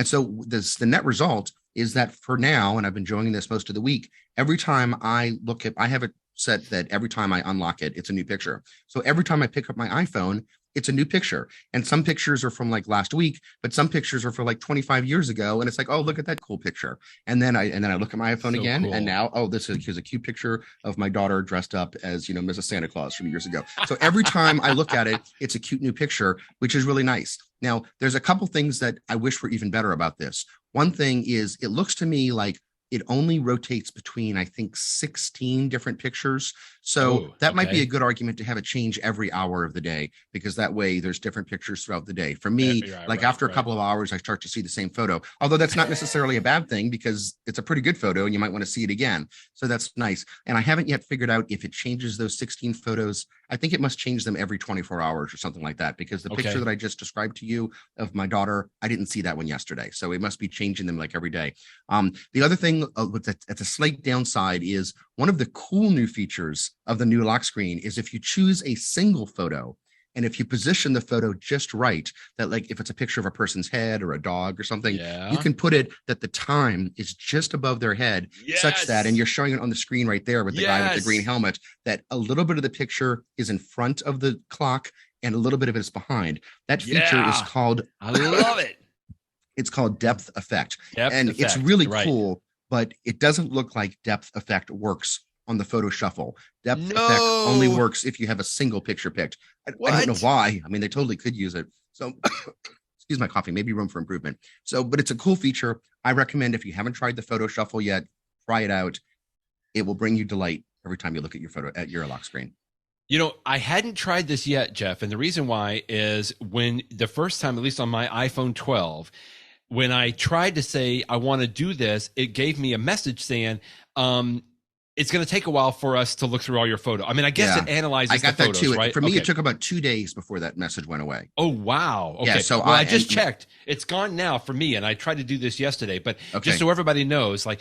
so the net result is that for now, and I've been enjoying this most of the week, every time I look at, I have it set that every time I unlock it, it's a new picture. So every time I pick up my iPhone, it's a new picture. And some pictures are from like last week, but some pictures are for like 25 years ago. And it's like, oh, look at that cool picture. And then I look at my iPhone again, and now, oh, here's a cute picture of my daughter dressed up as, Mrs. Santa Claus from years ago. So every time I look at it, it's a cute new picture, which is really nice. Now, there's a couple things that I wish were even better about this. One thing is it looks to me like it only rotates between, I think, 16 different pictures. So that might be a good argument to have it change every hour of the day, because that way there's different pictures throughout the day. For me, after a couple of hours, I start to see the same photo, although that's not necessarily a bad thing because it's a pretty good photo and you might want to see it again. So that's nice. And I haven't yet figured out if it changes those 16 photos. I think it must change them every 24 hours or something like that, because the picture that I just described to you of my daughter, I didn't see that one yesterday. So it must be changing them like every day. The other thing that's a slight downside is one of the cool new features of the new lock screen is if you choose a single photo, and if you position the photo just right, that like if it's a picture of a person's head or a dog or something, you can put it that the time is just above their head, such that, and you're showing it on the screen right there with the guy with the green helmet, that a little bit of the picture is in front of the clock and a little bit of it is behind. That feature is called, I love it. It's called depth effect. Depth And effect, it's really right. cool, but it doesn't look like depth effect works on the photo shuffle. Depth effect only No. works if you have a single picture picked. I don't know What? why. I mean, they totally could use it. So excuse my coffee, maybe room for improvement. So, but it's a cool feature. I recommend if you haven't tried the photo shuffle yet, try it out. It will bring you delight every time you look at your photo at your lock screen. You know, I hadn't tried this yet, Jeff, and the reason why is when the first time, at least on my iPhone 12, when I tried to say I want to do this, it gave me a message saying, it's going to take a while for us to look through all your photos. I mean, I guess Yeah. it analyzes I got the that photos, too. right? For me, Okay. it took about 2 days before that message went away. Oh, wow. Okay. Yeah, so well, I just and- checked. It's gone now for me, and I tried to do this yesterday. But Okay. just so everybody knows, like,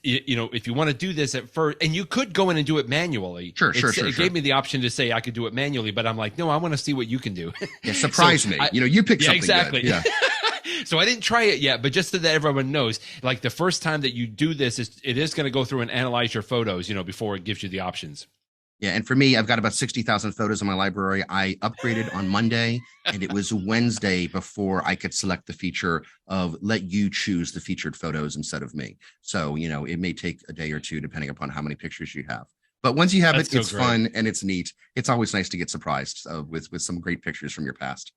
you know, if you want to do this at first, and you could go in and do it manually. Sure. It gave me the option to say I could do it manually, but I'm like, no, I want to see what you can do. Yeah, surprise So me. I- You picked Yeah, something exactly. good. Yeah. So I didn't try it yet, but just so that everyone knows, like the first time that you do this, it is going to go through and analyze your photos, you know, before it gives you the options. Yeah, and for me, I've got about 60,000 photos in my library. I upgraded on Monday, and it was Wednesday before I could select the feature of let you choose the featured photos instead of me. So, it may take a day or two depending upon how many pictures you have. But once you have That's it, so it's great. fun and it's neat. It's always nice to get surprised with some great pictures from your past.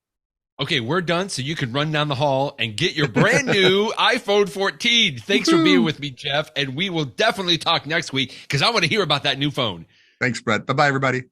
Okay, we're done, so you can run down the hall and get your brand new iPhone 14. Thanks for being with me, Jeff, and we will definitely talk next week because I want to hear about that new phone. Thanks, Brett. Bye-bye, everybody.